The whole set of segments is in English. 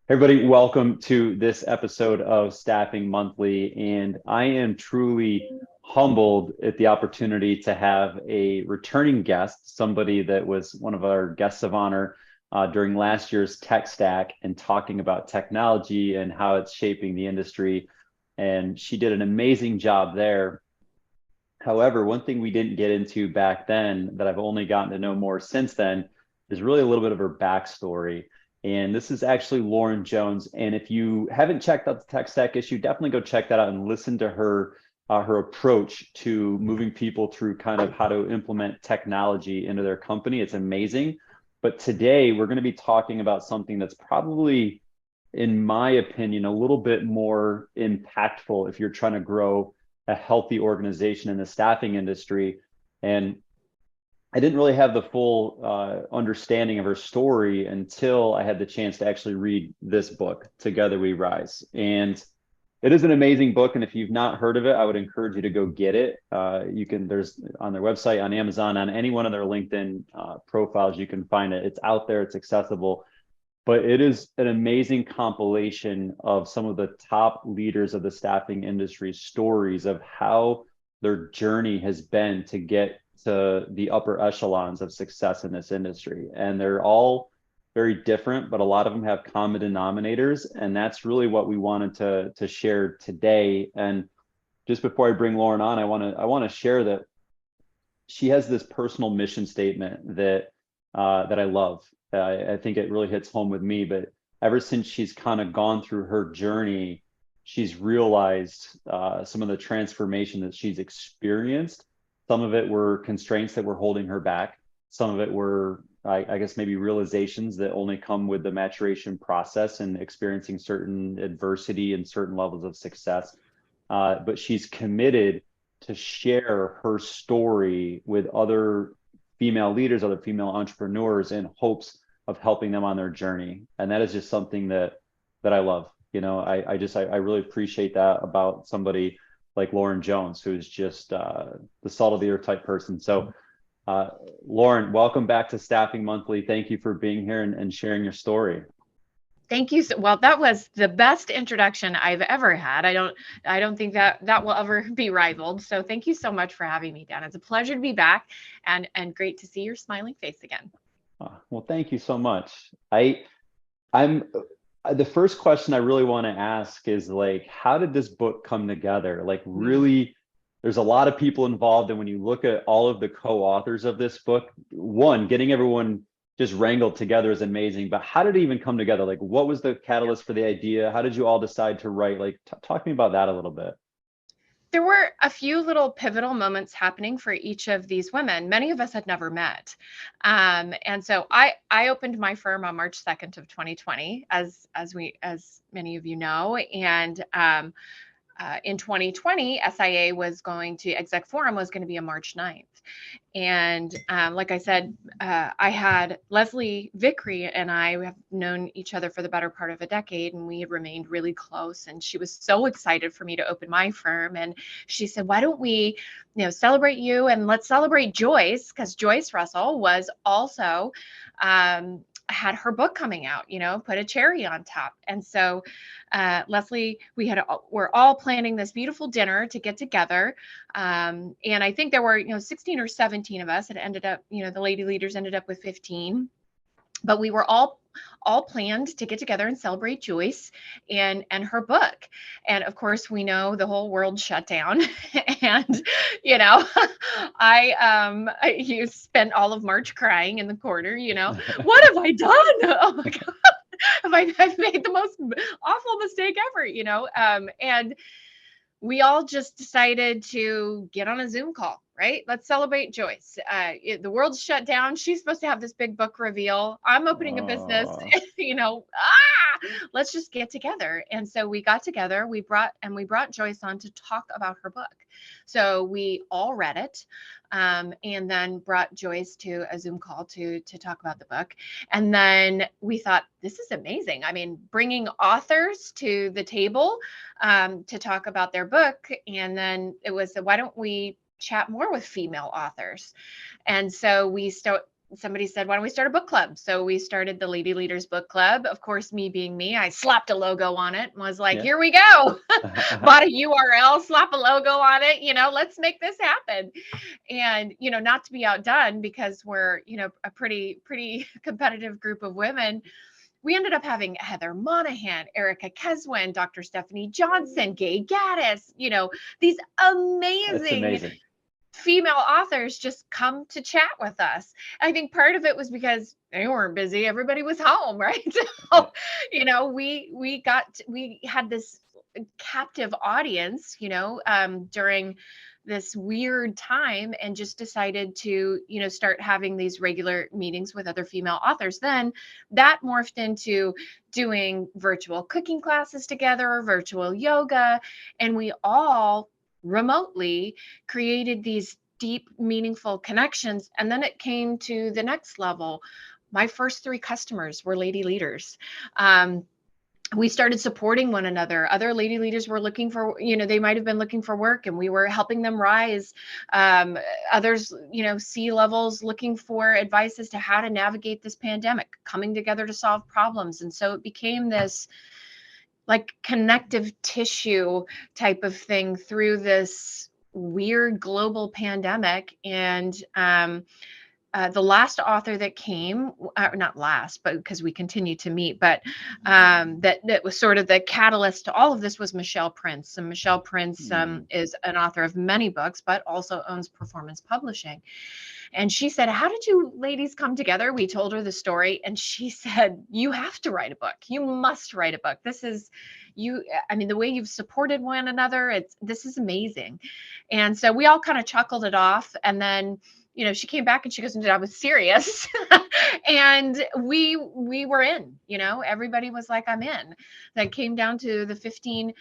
Everybody, welcome to this episode of Staffing Monthly. And I am truly humbled at the opportunity to have a returning guest, somebody that was one of our guests of honor during last year's Tech Stack and talking about technology and how it's shaping the industry. And she did an amazing job there. However, one thing we didn't get into back then that I've only gotten to know more since then is really a little bit of her backstory. And this is actually Lauren Jones. And if you haven't checked out the Tech Stack issue, definitely go check that out and listen to her approach to moving people through kind of how to implement technology into their company. It's amazing. But today we're going to be talking about something that's probably, in my opinion, a little bit more impactful if you're trying to grow a healthy organization in the staffing industry. And I didn't really have the full understanding of her story until I had the chance to actually read this book, Together We Rise. And it is an amazing book. And if you've not heard of it, I would encourage you to go get it. There's on their website, on Amazon, on any one of their LinkedIn profiles, you can find it. It's out there, it's accessible. But it is an amazing compilation of some of the top leaders of the staffing industry stories of how their journey has been to get to the upper echelons of success in this industry. And they're all very different, but a lot of them have common denominators. And that's really what we wanted to share today. And just before I bring Lauren on, I want to share that she has this personal mission statement that I love. I think it really hits home with me. But ever since she's kind of gone through her journey, she's realized some of the transformation that she's experienced. Some of it were constraints that were holding her back. Some of it were, I guess, maybe realizations that only come with the maturation process and experiencing certain adversity and certain levels of success. But she's committed to share her story with other female leaders, other female entrepreneurs in hopes of helping them on their journey. And that is just something that I love. I really appreciate that about somebody like Lauren Jones, who's just the salt of the earth type person. So Lauren, welcome back to Staffing Monthly. Thank you for being here and sharing your story. Thank you. Well, that was the best introduction I've ever had. I don't think that will ever be rivaled. So thank you so much for having me, Dan. It's a pleasure to be back and great to see your smiling face again. Well, thank you so much. I'm the first question I really want to ask is like, how did this book come together? Like, really, there's a lot of people involved. And when you look at all of the co-authors of this book, one, getting everyone just wrangled together is amazing. But how did it even come together? Like, what was the catalyst for the idea? How did you all decide to write? Like, talk to me about that a little bit. There were a few little pivotal moments happening for each of these women. Many of us had never met. And so I opened my firm on March 2nd of 2020, as many of you know. And in 2020, SIA was going to, Exec Forum was going to be on March 9th. And like I said, I had Leslie Vickery and I have known each other for the better part of a decade, and we had remained really close. And she was so excited for me to open my firm. And she said, why don't we, celebrate you and let's celebrate Joyce, because Joyce Russell was also had her book coming out, put a cherry on top. And so Leslie, we're all planning this beautiful dinner to get together. And I think there were, 16 or 17 of us. It ended up, the lady leaders ended up with 15, but we were all planned to get together and celebrate Joyce and her book. And of course, we know the whole world shut down. And you know, you spent all of March crying in the corner. What have I done? Oh my god, I've made the most awful mistake ever. And we all just decided to get on a Zoom call, right? Let's celebrate Joyce. The world's shut down. She's supposed to have this big book reveal. I'm opening a business, Oh, let's just get together. And so we got together, we brought Joyce on to talk about her book. So we all read it, and then brought Joyce to a Zoom call to talk about the book. And then we thought, this is amazing. I mean, bringing authors to the table to talk about their book. And then it was, why don't we chat more with female authors? And so we somebody said, why don't we start a book club? So we started the Lady Leaders Book Club. Of course, me being me, I slapped a logo on it and was like, Yeah. here we go. Bought a URL, slap a logo on it, let's make this happen. And, not to be outdone, because we're, a pretty competitive group of women. We ended up having Heather Monahan, Erica Keswin, Dr. Stephanie Johnson, Gay Gaddis, these That's amazing amazing. female authors just come to chat with us. I think part of it was because they weren't busy. Everybody was home, right? Yeah. So, we had this captive audience, during this weird time, and just decided to, start having these regular meetings with other female authors. Then that morphed into doing virtual cooking classes together, virtual yoga, and we all remotely created these deep, meaningful connections. And then it came to the next level. My first 3 customers were lady leaders. We started supporting one another. Other lady leaders were looking for, they might have been looking for work, and we were helping them rise. Others, C-levels looking for advice as to how to navigate this pandemic, coming together to solve problems. And so it became this like connective tissue type of thing through this weird global pandemic. And the last author that came, not last, but because we continue to meet, but that was sort of the catalyst to all of this, was Michelle Prince. And Michelle Prince is an author of many books, but also owns Performance Publishing. And she said, how did you ladies come together? We told her the story, and she said, you have to write a book. You must write a book. This is you. I mean, the way you've supported one another, this is amazing. And so we all kind of chuckled it off. And then, she came back and she goes, I was serious. And we were in, everybody was like, I'm in. That came down to the 15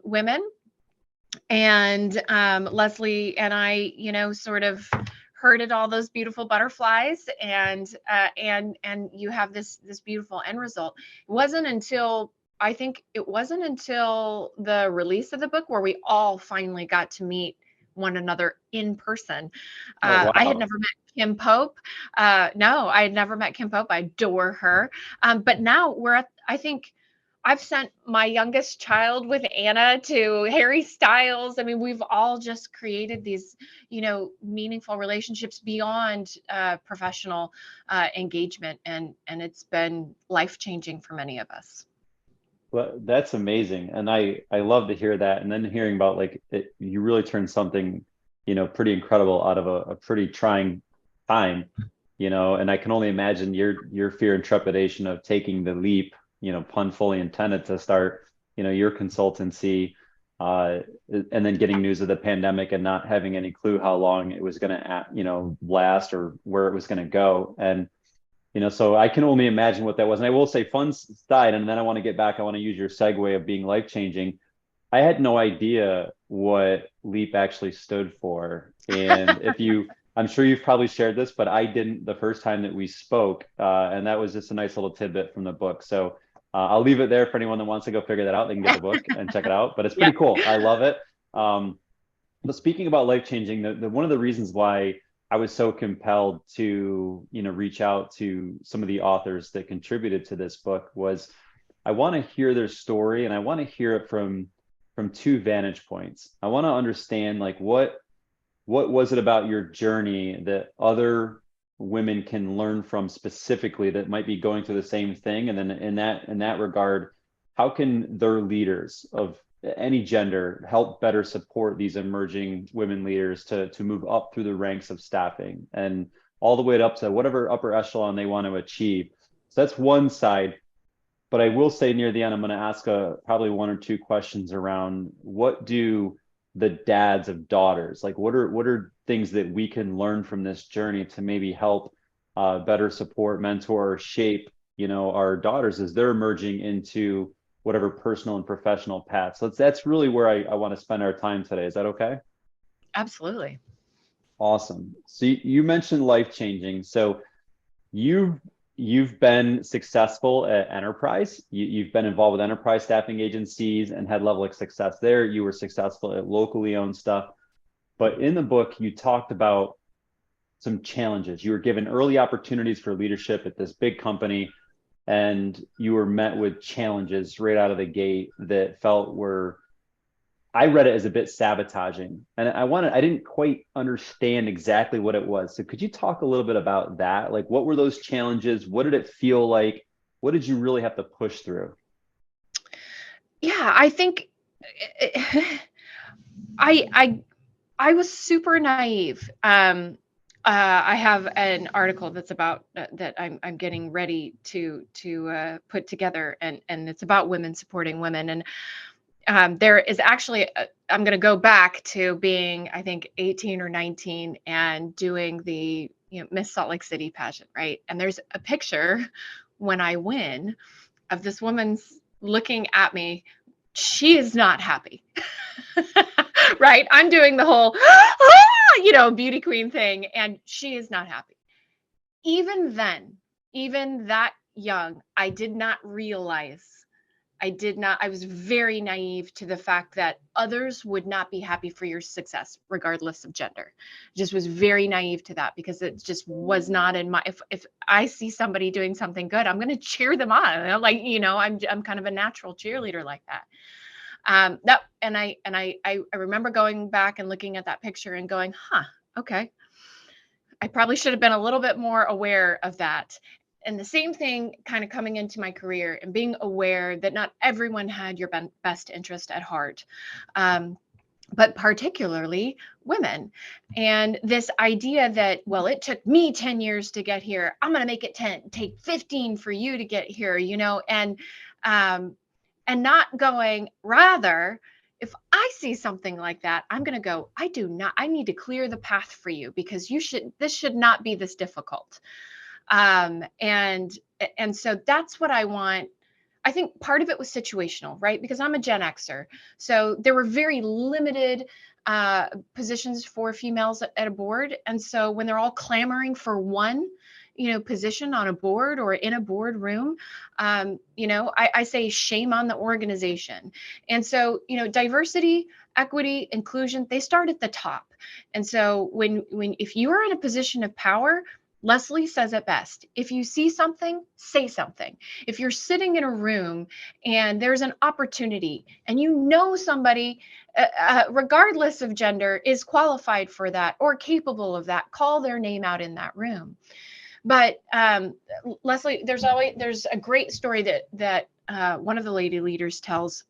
women. And Leslie and I, sort of herded all those beautiful butterflies, and you have this beautiful end result. It wasn't until the release of the book where we all finally got to meet one another in person. Oh, I had wow. never met Kim Pope. No, I had never met Kim Pope. I adore her. But now I think I've sent my youngest child with Anna to Harry Styles. I mean, we've all just created these, meaningful relationships beyond professional engagement, and it's been life-changing for many of us. Well, that's amazing. And I love to hear that. And then hearing about like you really turned something, pretty incredible out of a pretty trying time, and I can only imagine your fear and trepidation of taking the leap, pun fully intended, to start, your consultancy, and then getting news of the pandemic and not having any clue how long it was going to, last, or where it was going to go. And so I can only imagine what that was. And I will say, fun aside, and then I want to get back. I want to use your segue of being life changing. I had no idea what LEAP actually stood for. And I'm sure you've probably shared this, but I didn't the first time that we spoke. And that was just a nice little tidbit from the book. So I'll leave it there for anyone that wants to go figure that out. They can get the book and check it out. But it's pretty cool. I love it. But speaking about life changing, one of the reasons why I was so compelled to, reach out to some of the authors that contributed to this book was I want to hear their story, and I want to hear it from 2 vantage points. I want to understand like what was it about your journey that other women can learn from specifically that might be going through the same thing, and then in that regard, how can their leaders of any gender help better support these emerging women leaders to move up through the ranks of staffing and all the way up to whatever upper echelon they want to achieve. So that's one side. But I will say near the end, I'm going to ask probably 1 or 2 questions around what do the dads of daughters, like what are things that we can learn from this journey to maybe help better support, mentor, shape, our daughters as they're emerging into whatever personal and professional path. So that's really where I want to spend our time today. Is that okay? Absolutely. Awesome. So you mentioned life changing. So you've been successful at enterprise. You've been involved with enterprise staffing agencies and had level of success there. You were successful at locally owned stuff. But in the book, you talked about some challenges. You were given early opportunities for leadership at this big company, and you were met with challenges right out of the gate that felt were, I read it as a bit sabotaging. And I didn't quite understand exactly what it was. So could you talk a little bit about that? Like, what were those challenges? What did it feel like? What did you really have to push through? Yeah, I think I I I was super naive. I have an article that's about that I'm getting ready to put together, and it's about women supporting women. And there is actually I'm going to go back to being, I think, 18 or 19 and doing the Miss Salt Lake City pageant, right? And there's a picture when I win of this woman's looking at me. She is not happy. Right? I'm doing the whole, beauty queen thing, and she is not happy. Even then, even that young, I was very naive to the fact that others would not be happy for your success, regardless of gender. Just was very naive to that because it just was not in my, if I see somebody doing something good, I'm going to cheer them on. I'm kind of a natural cheerleader like that. I remember going back and looking at that picture and going, okay, I probably should have been a little bit more aware of that. And the same thing kind of coming into my career and being aware that not everyone had your best interest at heart. But particularly women. And this idea that, well, it took me 10 years to get here. I'm going to make it take 15 for you to get here, and not going, rather, if I see something like that, I'm going to go, I need to clear the path for you because this should not be this difficult. And so that's what I want. I think part of it was situational, right? Because I'm a Gen Xer. So there were very limited positions for females at a board. And so when they're all clamoring for one, position on a board or in a boardroom, I say shame on the organization. And so, diversity, equity, inclusion, they start at the top. And so if you are in a position of power, Leslie says it best. If you see something, say something. If you're sitting in a room and there's an opportunity and somebody, regardless of gender, is qualified for that or capable of that, call their name out in that room. But Leslie, there's a great story that one of the lady leaders tells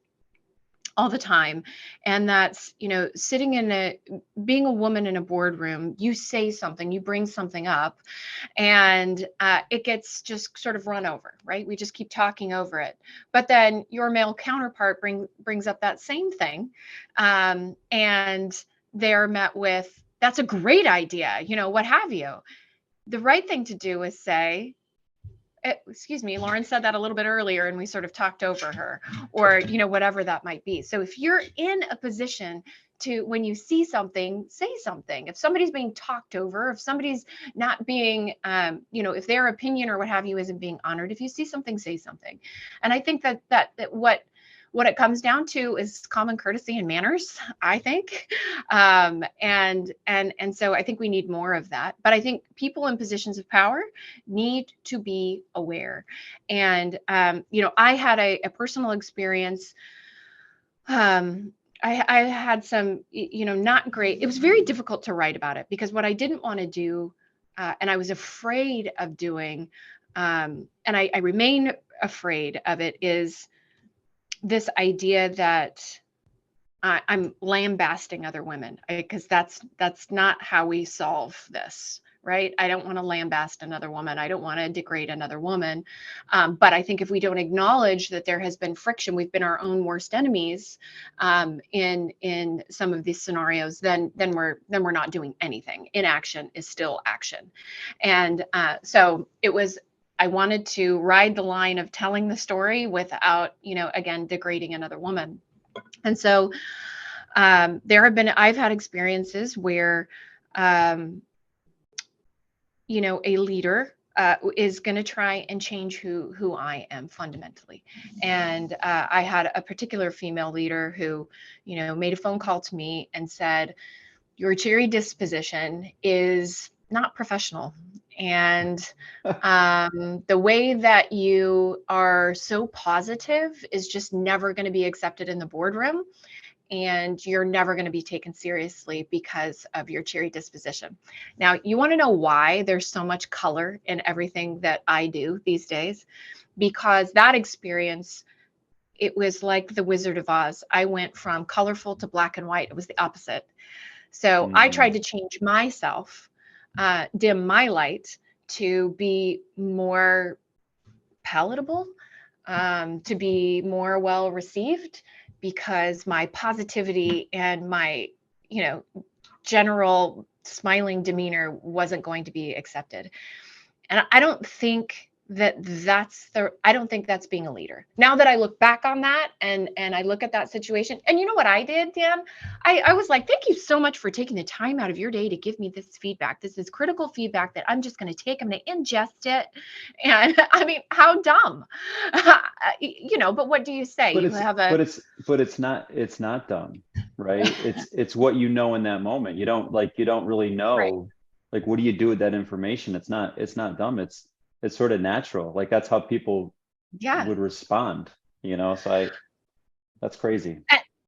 all the time, and that's being a woman in a boardroom. You say something, you bring something up, and it gets just sort of run over, right? We just keep talking over it. But then your male counterpart brings up that same thing, and they're met with, "That's a great idea," what have you. The right thing to do is say, excuse me, Lauren said that a little bit earlier and we sort of talked over her, or, whatever that might be. So if you're in a position to, when you see something, say something. If somebody's being talked over, if somebody's not being, if their opinion or what have you isn't being honored, if you see something, say something. And I think that what it comes down to is common courtesy and manners, I think. And so I think we need more of that. But I think people in positions of power need to be aware. And, I had a personal experience. I had some, not great. It was very difficult to write about it because what I didn't want to do, and I was afraid of doing, and I remain afraid of it, is this idea that I'm lambasting other women, because that's not how we solve this, right? I don't want to lambast another woman. I don't want to degrade another woman. But I think if we don't acknowledge that there has been friction, we've been our own worst enemies in some of these scenarios, then we're not doing anything. Inaction is still action. And so I wanted to ride the line of telling the story without, again, degrading another woman. And so I've had experiences where, a leader is going to try and change who I am fundamentally. And I had a particular female leader who, made a phone call to me and said, "Your cheery disposition is not professional. And the way that you are so positive is just never going to be accepted in the boardroom. And you're never going to be taken seriously because of your cheery disposition. Now, you want to know why there's so much color in everything that I do these days? Because that experience, it was like the Wizard of Oz. I went from colorful to black and white. It was the opposite. So I tried Mm. to change myself, dim my light to be more palatable, to be more well received, because my positivity and my, you know, general smiling demeanor wasn't going to be accepted. And I don't think I don't think that's being a leader. Now that I look back on that and I look at that situation, and you know what I did, Dan? I was like, thank you so much for taking the time out of your day to give me this feedback. This is critical feedback that I'm just going to take. I'm going to ingest it. And I mean, how dumb, you know, but what do you say? But You it's have a, but it's but it's not dumb, right? It's what you know in that moment. You don't really right. know, like, what do you do with that information? It's not dumb. It's sort of natural. Like, that's how people Yeah. would respond, you know? So that's crazy.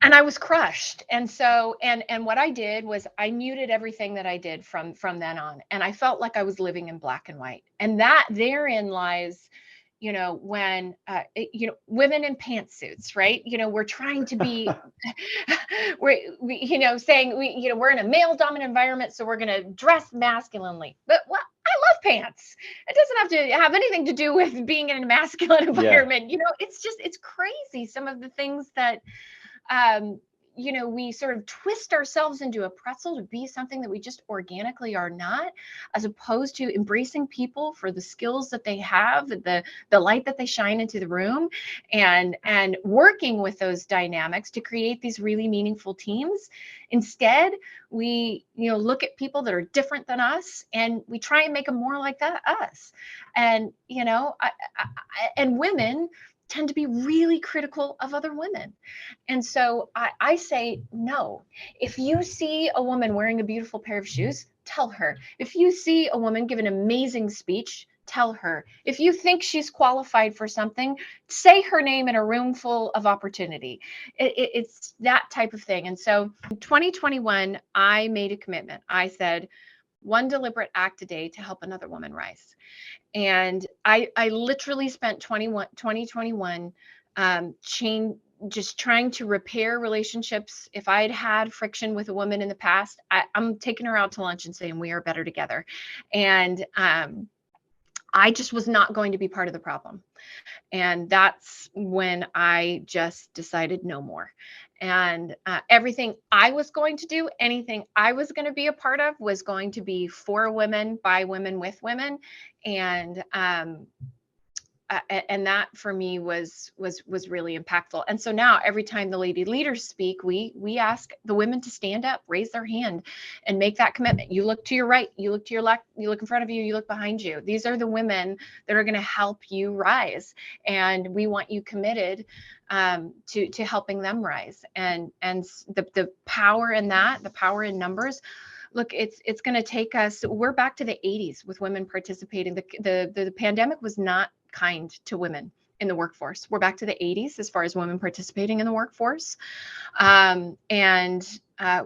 And I was crushed. And so, and what I did was I muted everything that I did from then on. And I felt like I was living in black and white. And that therein lies, you know, when you know, women in pantsuits, right? You know, we're trying to be, you know, saying you know, we're in a male dominant environment, so we're going to dress masculinely. But what, I love pants. It doesn't have to have anything to do with being in a masculine Yeah. environment. You know, it's just, it's crazy. Some of the things that, um, you know, we sort of twist ourselves into a pretzel to be something that we just organically are not, as opposed to embracing people for the skills that they have, the light that they shine into the room, and working with those dynamics to create these really meaningful teams. Instead, we, you know, look at people that are different than us and we try and make them more like that us. And you know, and women tend to be really critical of other women. And so I say no. If you see a woman wearing a beautiful pair of shoes, tell her. If you see a woman give an amazing speech, tell her. If you think she's qualified for something, say her name in a room full of opportunity. It's that type of thing. And so in 2021, I made a commitment. I said, one deliberate act a day to help another woman rise. And I literally spent 2021 chain just trying to repair relationships. If I had had friction with a woman in the past, I'm taking her out to lunch and saying we are better together. And I just was not going to be part of the problem. And that's when I just decided no more. And everything I was going to do, anything I was going to be a part of, was going to be for women, by women, with women. And and that for me was really impactful. And so now every time the lady leaders speak, we ask the women to stand up, raise their hand, and make that commitment. You look to your right, you look to your left, you look in front of you, you look behind you. These are the women that are going to help you rise, and we want you committed to helping them rise. And the power in that, the power in numbers. Look, it's going to take us. We're back to the 80s with women participating. The pandemic was not kind to women in the workforce. We're back to the 80s as far as women participating in the workforce, and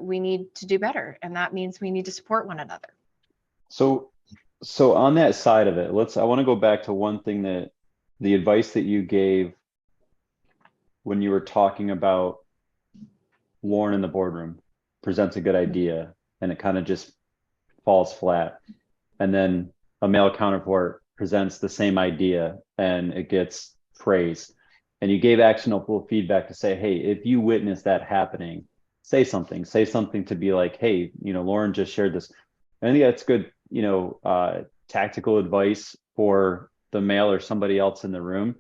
we need to do better. And that means we need to support one another. So so on that side of it, I want to go back to one thing, that the advice that you gave when you were talking about Lauren in the boardroom presents a good idea and it kind of just falls flat. And then a male counterpart presents the same idea and it gets praised. And you gave actionable feedback to say, hey, if you witness that happening, say something to be like, hey, you know, Lauren just shared this. I think that's good, you know, tactical advice for the male or somebody else in the room.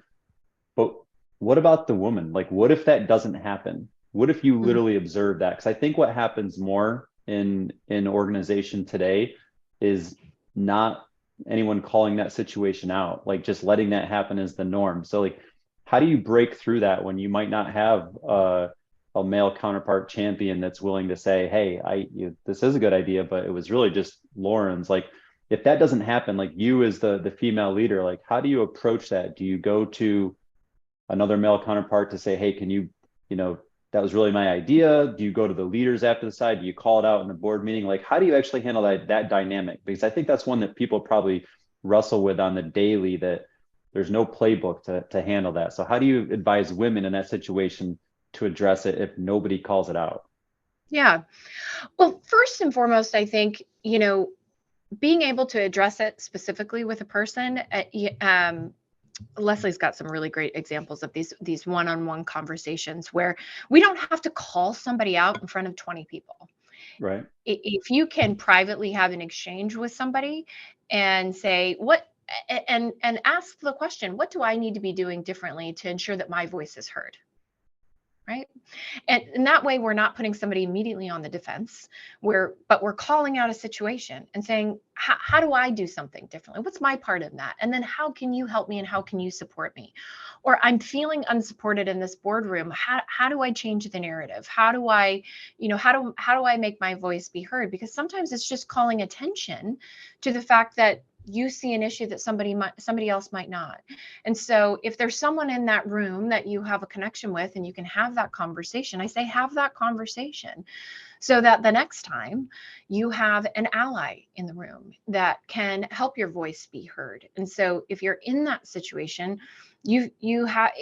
But what about the woman? Like, what if that doesn't happen? What if you Mm. literally observe that? Because I think what happens more in organization today is not anyone calling that situation out, like just letting that happen as the norm. So like, how do you break through that when you might not have a male counterpart champion that's willing to say, hey, this is a good idea, but it was really just Lauren's. Like, if that doesn't happen, like you as the female leader, like how do you approach that? Do you go to another male counterpart to say, hey, can you, you know, that was really my idea? Do you go to the leaders after the side? Do you call it out in the board meeting? Like, how do you actually handle that dynamic? Because I think that's one that people probably wrestle with on the daily, that there's no playbook to handle that. So how do you advise women in that situation to address it if nobody calls it out? Yeah. Well, first and foremost, I think, being able to address it specifically with a person, Leslie's got some really great examples of these one-on-one conversations where we don't have to call somebody out in front of 20 people. Right. If you can privately have an exchange with somebody and say what and ask the question, what do I need to be doing differently to ensure that my voice is heard? Right. And that way we're not putting somebody immediately on the defense, but we're calling out a situation and saying, how do I do something differently? What's my part in that? And then how can you help me and how can you support me? Or I'm feeling unsupported in this boardroom. How do I change the narrative? How do I, how do I make my voice be heard? Because sometimes it's just calling attention to the fact that you see an issue that somebody else might not. And so if there's someone in that room that you have a connection with and you can have that conversation, I say have that conversation so that the next time you have an ally in the room that can help your voice be heard. And so if you're in that situation, you have,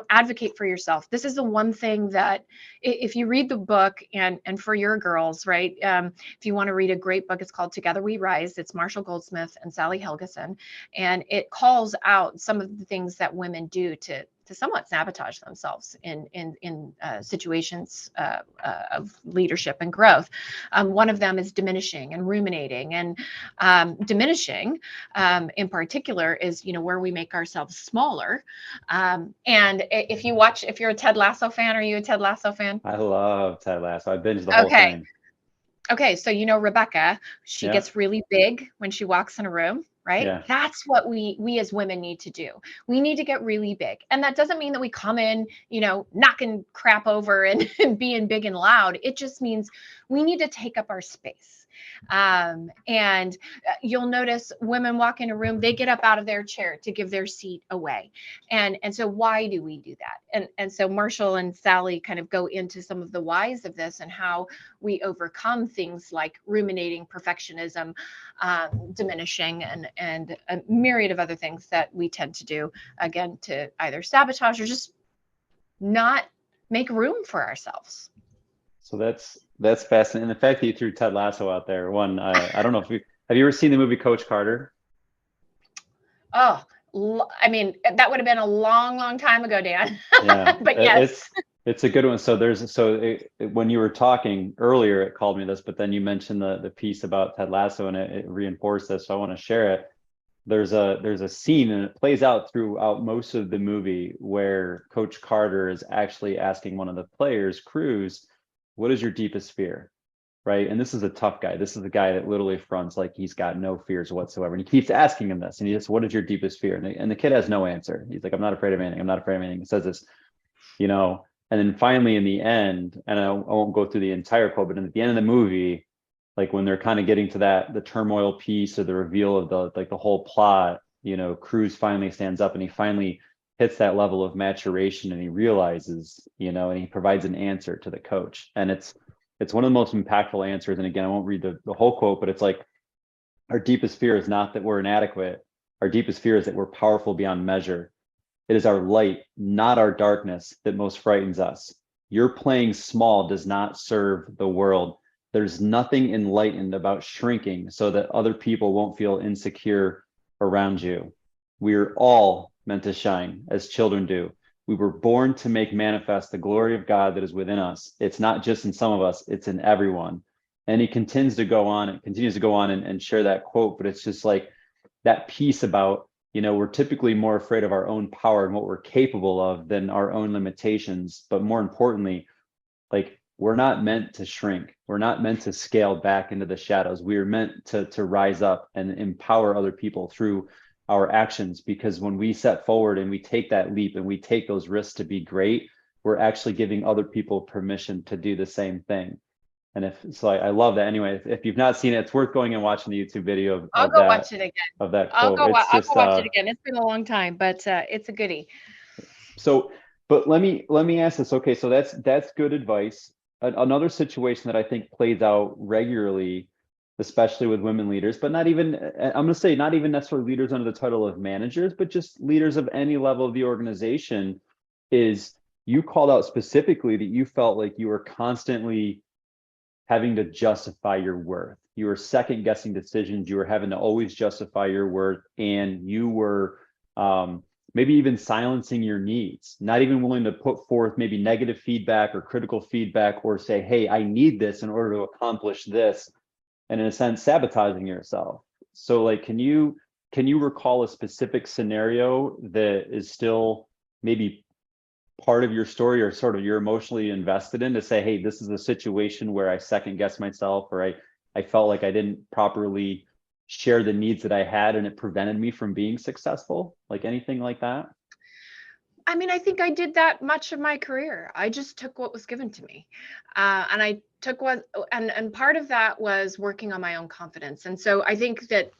advocate for yourself. This is the one thing that if you read the book, and for your girls, right, if you want to read a great book, it's called Together We Rise. It's Marshall Goldsmith and Sally Helgeson, and it calls out some of the things that women do to somewhat sabotage themselves in situations of leadership and growth. One of them is diminishing and ruminating, and diminishing in particular is, where we make ourselves smaller. And if you're a Ted Lasso fan, are you a Ted Lasso fan? I love Ted Lasso. I binged the whole Okay. thing. Okay, so Rebecca, she Yeah. gets really big when she walks in a room, right? Yeah. That's what we as women need to do. We need to get really big. And that doesn't mean that we come in, knocking crap over and, and being big and loud. It just means we need to take up our space. And you'll notice women walk in a room, they get up out of their chair to give their seat away. And so why do we do that? And so Marshall and Sally kind of go into some of the whys of this and how we overcome things like ruminating, perfectionism, diminishing, and a myriad of other things that we tend to do, again, to either sabotage or just not make room for ourselves. So that's fascinating. And the fact that you threw Ted Lasso out there, one, I don't know if you have you ever seen the movie Coach Carter? Oh, I mean, that would have been a long, long time ago, Dan. Yeah, But yes. it's a good one. So when you were talking earlier, it called me this, but then you mentioned the piece about Ted Lasso, and it reinforced this. So I want to share it. There's a scene, and it plays out throughout most of the movie, where Coach Carter is actually asking one of the players, Cruz, what is your deepest fear? Right. And this is a tough guy. This is the guy that literally fronts like he's got no fears whatsoever. And he keeps asking him this. And he just, what is your deepest fear? And the kid has no answer. He's like, I'm not afraid of anything. I'm not afraid of anything. He says this, you know, and then finally in the end, and I won't go through the entire quote, but at the end of the movie, like when they're kind of getting to the turmoil piece or the reveal of the whole plot, Cruz finally stands up and he finally hits that level of maturation, and he realizes, and he provides an answer to the coach. And it's one of the most impactful answers. And again, I won't read the whole quote, but it's like, our deepest fear is not that we're inadequate. Our deepest fear is that we're powerful beyond measure. It is our light, not our darkness, that most frightens us. Your playing small does not serve the world. There's nothing enlightened about shrinking so that other people won't feel insecure around you. We are all meant to shine as children do. We were born to make manifest the glory of God that is within us. It's not just in some of us, it's in everyone. And he continues to go on and share that quote, but it's just like that piece about, we're typically more afraid of our own power and what we're capable of than our own limitations. But more importantly, like, we're not meant to shrink. We're not meant to scale back into the shadows. We are meant to rise up and empower other people through our actions, because when we set forward and we take that leap and we take those risks to be great, we're actually giving other people permission to do the same thing. And if so, I love that. Anyway, if you've not seen it, it's worth going and watching the YouTube video I'll go watch it again. of that quote. It's I'll go just watch it again. It's been a long time, but it's a goodie. so. But let me ask this. Okay, so that's good advice. Another situation that I think plays out regularly, especially with women leaders, but not even, I'm going to say not even necessarily leaders under the title of managers, but just leaders of any level of the organization, is you called out specifically that you felt like you were constantly having to justify your worth. You were second guessing decisions. You were having to always justify your worth, and you were maybe even silencing your needs, not even willing to put forth maybe negative feedback or critical feedback, or say, hey, I need this in order to accomplish this, and in a sense, sabotaging yourself. So like, can you recall a specific scenario that is still maybe part of your story, or sort of you're emotionally invested in, to say, hey, this is a situation where I second guessed myself, or I felt like I didn't properly share the needs that I had and it prevented me from being successful? Like anything like that? I mean, I think I did that much of my career. I just took what was given to me, and I took what, and part of that was working on my own confidence. And so I think that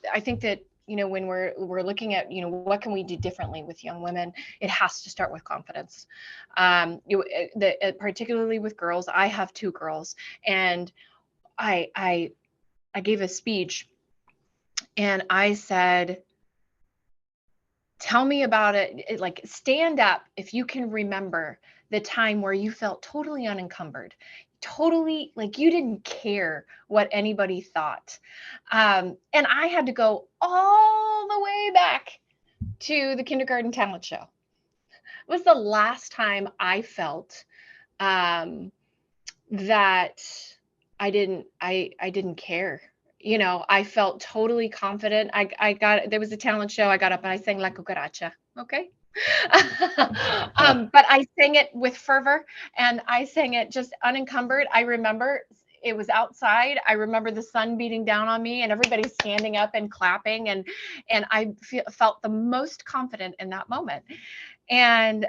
when we're looking at what can we do differently with young women, it has to start with confidence. Particularly with girls, I have two girls, and I gave a speech, and I said, tell me about it. Like, stand up if you can remember the time where you felt totally unencumbered, totally like you didn't care what anybody thought. And I had to go all the way back to the kindergarten talent show. It was the last time I felt um, that I didn't care. I felt totally confident. There was a talent show. I got up and I sang La Cucaracha. Okay. But I sang it with fervor, and I sang it just unencumbered. I remember it was outside. I remember the sun beating down on me and everybody standing up and clapping, and I felt the most confident in that moment. And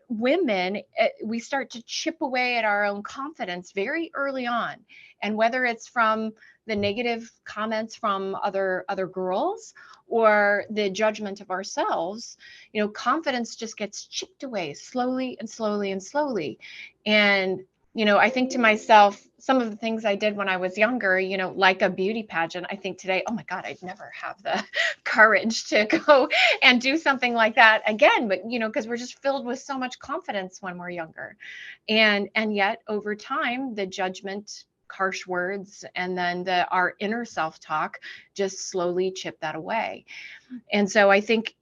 women, we start to chip away at our own confidence very early on. And whether it's from the negative comments from other girls, or the judgment of ourselves, confidence just gets chipped away slowly and slowly and slowly. And I think to myself, some of the things I did when I was younger, like a beauty pageant, I think today, oh my God, I'd never have the courage to go and do something like that again. But, because we're just filled with so much confidence when we're younger. And yet over time, the judgment, harsh words, and then our inner self-talk just slowly chip that away. And so I think,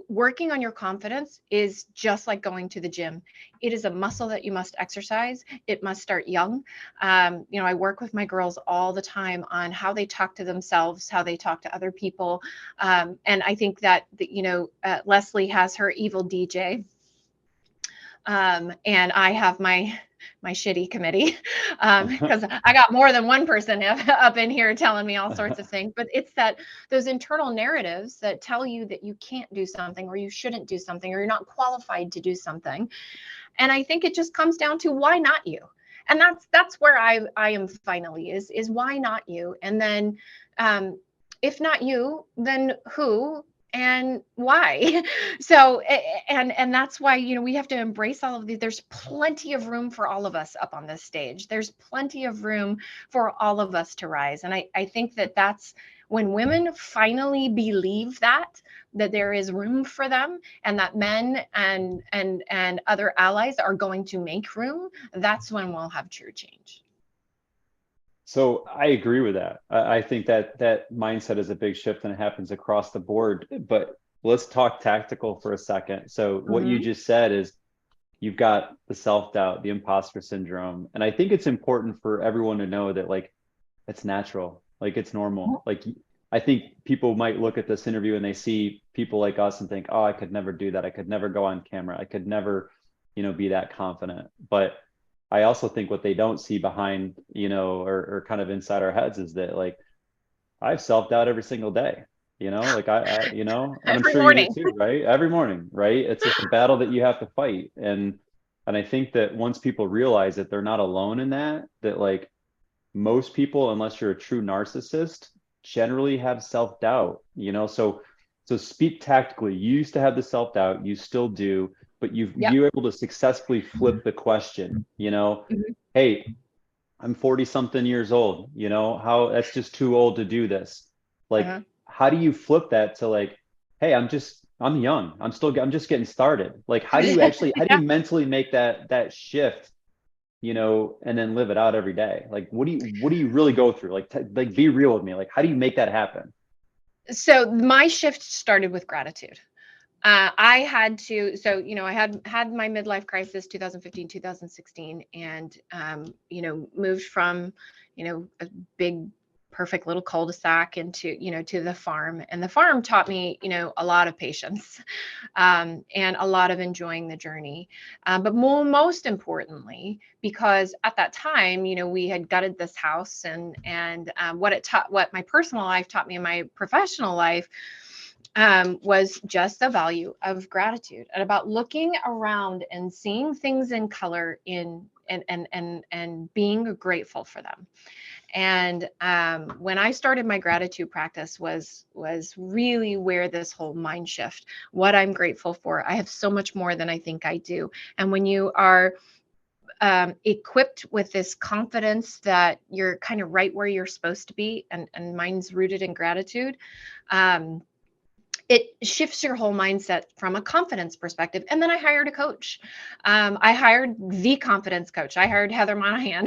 working on your confidence is just like going to the gym. It is a muscle that you must exercise. It must start young. I work with my girls all the time on how they talk to themselves, how they talk to other people. And I think that, Leslie has her evil DJ. And I have my shitty committee, because I got more than one person up in here telling me all sorts of things. But it's those internal narratives that tell you that you can't do something, or you shouldn't do something, or you're not qualified to do something. And I think it just comes down to, why not you? And that's where I am finally, is why not you? And then if not you, then who and why? So, and that's why, we have to embrace all of these. There's plenty of room for all of us up on this stage. There's plenty of room for all of us to rise. And I think that that's when women finally believe that there is room for them, and that men and other allies are going to make room, that's when we'll have true change. So I agree with that. I think that mindset is a big shift, and it happens across the board. But let's talk tactical for a second. So what you Mhm. just said is, you've got the self-doubt, the imposter syndrome. And I think it's important for everyone to know that, like, it's natural, like it's normal. Like, I think people might look at this interview and they see people like us and think, oh, I could never do that. I could never go on camera. I could never, be that confident. But I also think what they don't see behind, or kind of inside our heads, is that, like, I have self-doubt every single day, like and I'm Every sure you do morning. too, right? Every morning, right? It's just a battle that you have to fight. And I think that once people realize that they're not alone in that, like, most people, unless you're a true narcissist, generally have self-doubt, so speak tactically. You used to have the self-doubt, you still do, but Yep. you're able to successfully flip the question, Mhm. hey, I'm 40 something years old, how that's just too old to do this. Like, Uh-huh. how do you flip that to like, hey, I'm young. I'm just getting started. Like, how do Yeah. you mentally make that shift, and then live it out every day? Like, what do you really go through? Like, like be real with me. Like, how do you make that happen? So my shift started with gratitude. I had to, so, I had my midlife crisis, 2015, 2016, and, moved from, a big, perfect little cul-de-sac into, to the farm. And the farm taught me, a lot of patience, and a lot of enjoying the journey. But most importantly, because at that time, we had gutted this house, and what my personal life taught me in my professional life, was just the value of gratitude and about looking around and seeing things in color and being grateful for them. And when I started my gratitude practice was really where this whole mind shift, what I'm grateful for. I have so much more than I think I do. And when you are equipped with this confidence that you're kind of right where you're supposed to be, and mine's rooted in gratitude, um, it shifts your whole mindset from a confidence perspective. And then I hired a coach. I hired the confidence coach. I hired Heather Monahan.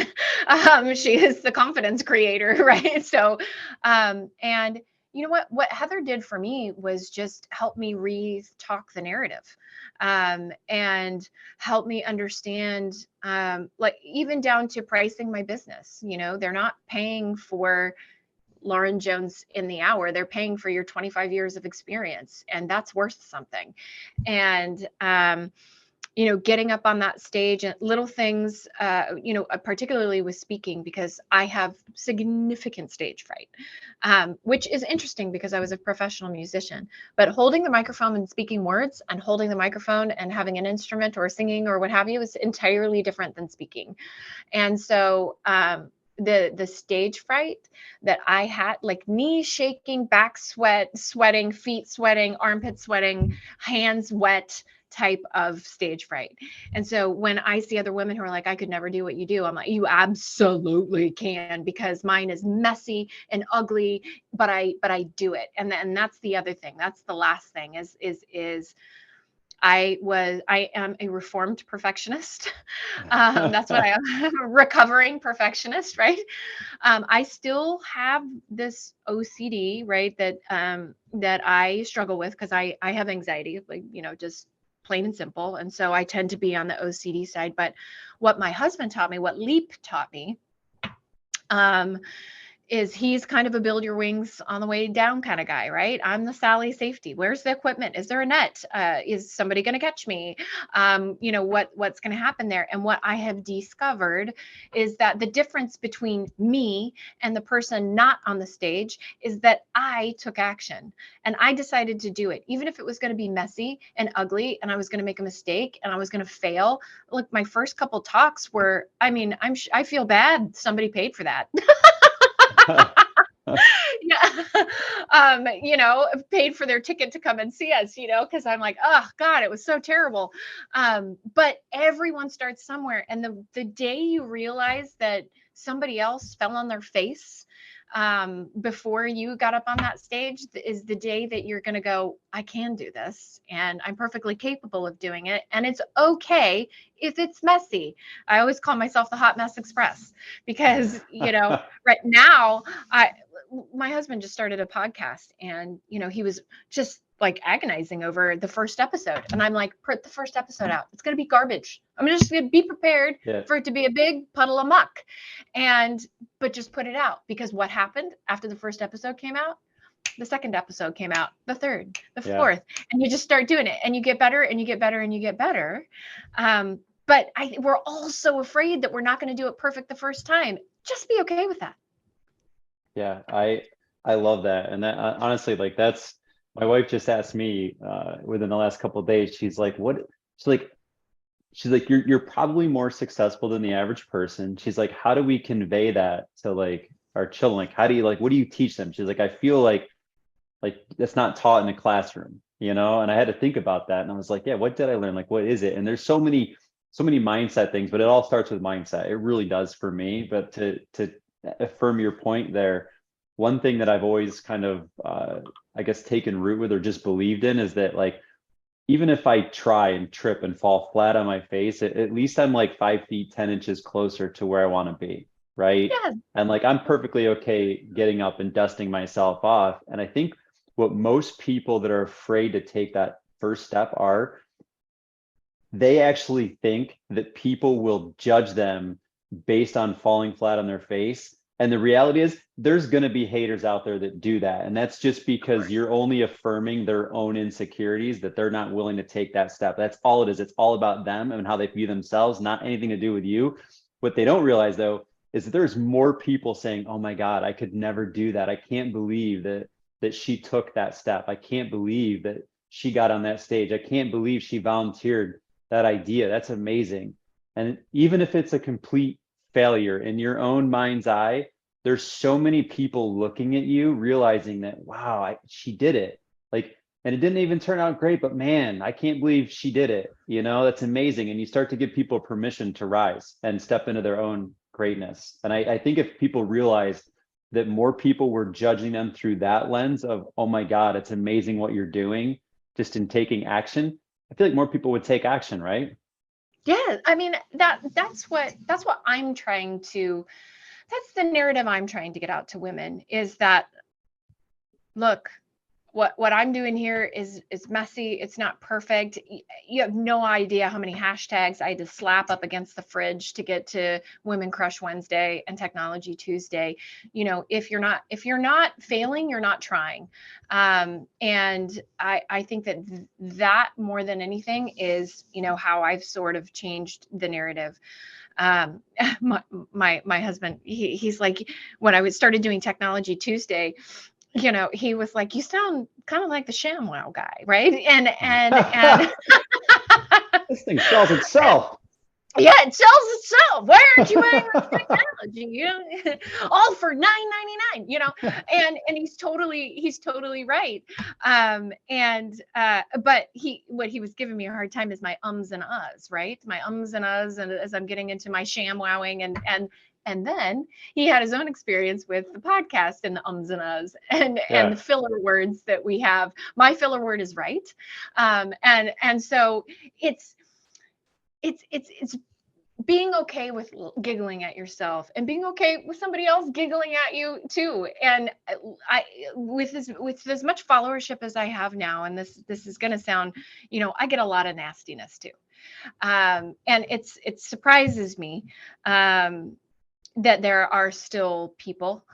She is the confidence creator, right? So, and you know what Heather did for me was just help me re-talk the narrative, and help me understand, like even down to pricing my business. They're not paying for Lauren Jones in the hour. They're paying for your 25 years of experience, and that's worth something. And, getting up on that stage and little things, particularly with speaking, because I have significant stage fright, which is interesting because I was a professional musician. But holding the microphone and speaking words, and holding the microphone and having an instrument or singing or what have you, is entirely different than speaking. And so, the stage fright that I had, like knee shaking, back sweating, feet sweating, armpit sweating, hands wet type of stage fright. And so when I see other women who are like, I could never do what you do, I'm like, you absolutely can, because mine is messy and ugly, but I do it. And then that's the other thing. That's the last thing is I am a reformed perfectionist. That's what I am, a recovering perfectionist, right? I still have this OCD, right? That I struggle with because I have anxiety, like, just plain and simple. And so I tend to be on the OCD side. But what my husband taught me, what Leap taught me, um, is he's kind of a build your wings on the way down kind of guy, right? I'm the Sally safety. Where's the equipment? Is there a net? Is somebody going to catch me? What's going to happen there? And what I have discovered is that the difference between me and the person not on the stage is that I took action and I decided to do it, even if it was going to be messy and ugly, and I was going to make a mistake and I was going to fail. Look, my first couple talks were, I mean, I feel bad. Somebody paid for that. Yeah. Paid for their ticket to come and see us, because I'm like, oh God, it was so terrible. But everyone starts somewhere. And the day you realize that somebody else fell on their face, before you got up on that stage, is the day that you're going to go, I can do this and I'm perfectly capable of doing it. And it's okay if it's messy. I always call myself the hot mess express, because, right now, my husband just started a podcast, and he was just like agonizing over the first episode, and I'm like, put the first episode out, it's going to be garbage. I'm just going to be prepared Yeah. for it to be a big puddle of muck, but just put it out. Because what happened after the first episode came out, the second episode came out, the third, the Yeah. fourth, and you just start doing it, and you get better and you get better and you get better. But we're all so afraid that we're not going to do it perfect the first time. Just be okay with that. Yeah, I love that. And that honestly, like that's my wife just asked me within the last couple of days. She's like, "What?" She's like, she's like, you're probably more successful than the average person. She's like, how do we convey that to like our children? Like, how do you like, what do you teach them? She's like, I feel like that's not taught in a classroom, you know? And I had to think about that. And I was like, yeah, what did I learn? Like, what is it? And there's so many mindset things, but it all starts with mindset. It really does for me. But to affirm your point there, one thing that I've always kind of I guess taken root with or just believed in is that like even if I try and trip and fall flat on my face, at least I'm like 5 feet 10 inches closer to where I want to be, right? Yeah. And like I'm perfectly okay getting up and dusting myself off. And I think what most people that are afraid to take that first step are, they actually think that people will judge them based on falling flat on their face. And the reality is, there's going to be haters out there that do that. And that's just because you're only affirming their own insecurities, that they're not willing to take that step. That's all it is. It's all about them and how they view themselves, not anything to do with you. What they don't realize, though, is that there's more people saying, oh my God, I could never do that. I can't believe that she took that step. I can't believe that she got on that stage. I can't believe she volunteered that idea. That's amazing. And even if it's a complete failure in your own mind's eye, there's so many people looking at you, realizing that, wow, she did it. Like, and it didn't even turn out great, but man, I can't believe she did it. You know, that's amazing. And you start to give people permission to rise and step into their own greatness. And I think if people realized that more people were judging them through that lens of, oh my God, it's amazing what you're doing, just in taking action, I feel like more people would take action, right? Yeah, I mean that's what I'm trying to that's the narrative I'm trying to get out to women is that look, what I'm doing here is messy. It's not perfect. You have no idea how many hashtags I had to slap up against the fridge to get to Women Crush Wednesday and Technology Tuesday. You know, if you're not failing, you're not trying. And I think that that more than anything is, you know, how I've sort of changed the narrative. um my husband, he's like, when I was started doing Technology Tuesday, you know, he was like, you sound kind of like the ShamWow guy, right? And This thing sells itself. yeah, it sells itself. Why aren't you wearing this technology? You know, all for $9.99. You know, and he's totally right. But what he was giving me a hard time is my ums and uhs, right? My ums and uhs, and as I'm getting into my ShamWowing and then he had his own experience with the podcast and the ums and uhs and the Yeah. filler words that we have. My filler word is right, and so it's it's being okay with giggling at yourself and being okay with somebody else giggling at you too. And I with as much followership as I have now, and this is going to sound, you know, I get a lot of nastiness too. And it surprises me that there are still people,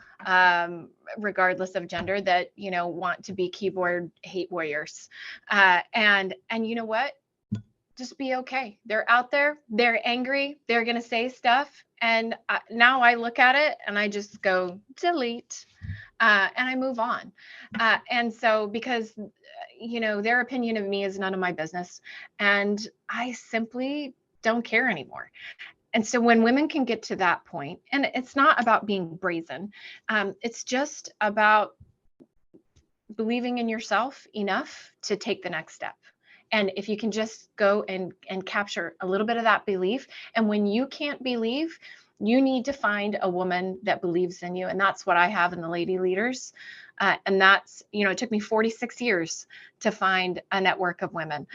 regardless of gender, that, you know, want to be keyboard hate warriors. And you know what, just be okay. They're out there, they're angry, they're going to say stuff. And now I look at it and I just go delete, and I move on. And so, because, you know, their opinion of me is none of my business. And I simply don't care anymore. And so when women can get to that point, and it's not about being brazen, it's just about believing in yourself enough to take the next step. And if you can just go and capture a little bit of that belief, and when you can't believe, you need to find a woman that believes in you. And that's what I have in the lady leaders. And that's, you know, it took me 46 years to find a network of women.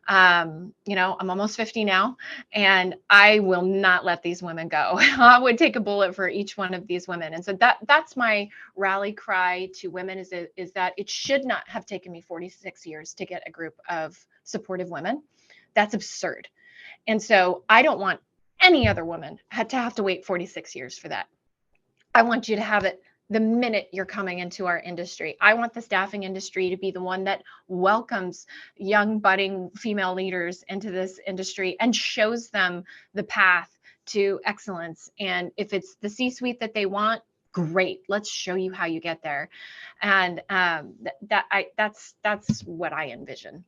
You know, I'm almost 50 now, and I will not let these women go. I would take a bullet for each one of these women. And so that's my rally cry to women, is that it should not have taken me 46 years to get a group of supportive women. That's absurd. And so I don't want any other woman to have to wait 46 years for that. I want you to have it the minute you're coming into our industry. I want the staffing industry to be the one that welcomes young budding female leaders into this industry and shows them the path to excellence. And if it's the C-suite that they want, great. Let's show you how you get there. And that's what I envision.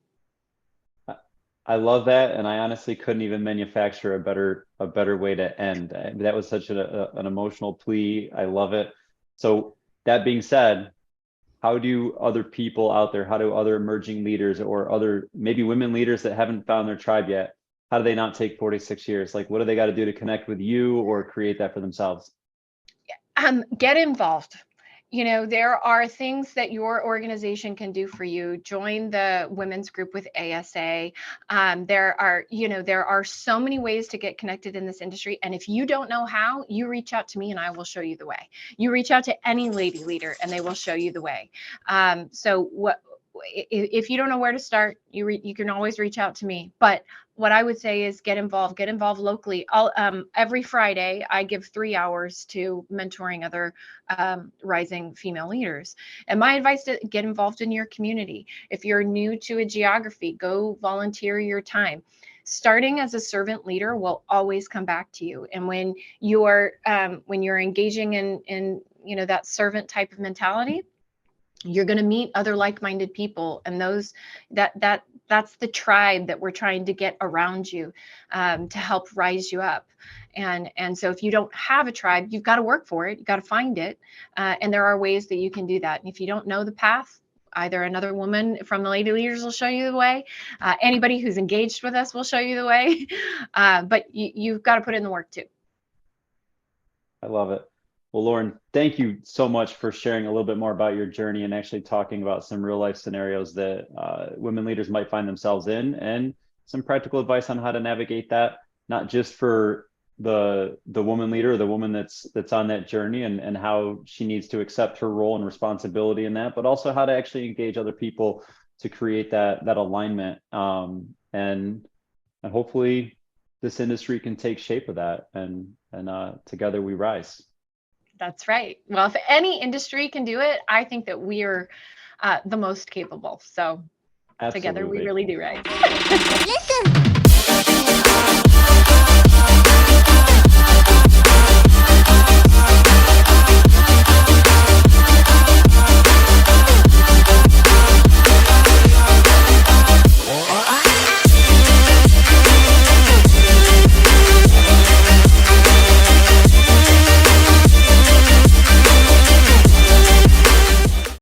I love that, and I honestly couldn't even manufacture a better way to end. That was such an emotional plea. I love it. So that being said, how do other people out there, how do other emerging leaders or other maybe women leaders that haven't found their tribe yet, how do they not take 46 years? Like, what do they got to do to connect with you or create that for themselves? Get involved. You know, there are things that your organization can do for you. Join the women's group with ASA. There are so many ways to get connected in this industry. And if you don't know how, you reach out to me and I will show you the way. You reach out to any lady leader and they will show you the way. If you don't know where to start, you can always reach out to me. But what I would say is get involved locally. Every Friday I give 3 hours to mentoring other rising female leaders. And my advice to get involved in your community. If you're new to a geography, go volunteer your time. Starting as a servant leader will always come back to you. And when you're engaging in that servant type of mentality, you're going to meet other like-minded people, and that's the tribe that we're trying to get around you, to help rise you up. And so if you don't have a tribe, you've got to work for it. You've got to find it, and there are ways that you can do that. And if you don't know the path, either another woman from the Lady Leaders will show you the way. Anybody who's engaged with us will show you the way. But you've got to put in the work too. I love it. Well, Lauren, thank you so much for sharing a little bit more about your journey and actually talking about some real life scenarios that women leaders might find themselves in, and some practical advice on how to navigate that, not just for the woman leader, the woman that's on that journey, and how she needs to accept her role and responsibility in that, but also how to actually engage other people to create that alignment. And hopefully this industry can take shape of that, and together we rise. That's right. Well, if any industry can do it, I think that we are the most capable. So together we Absolutely. really do right. Listen.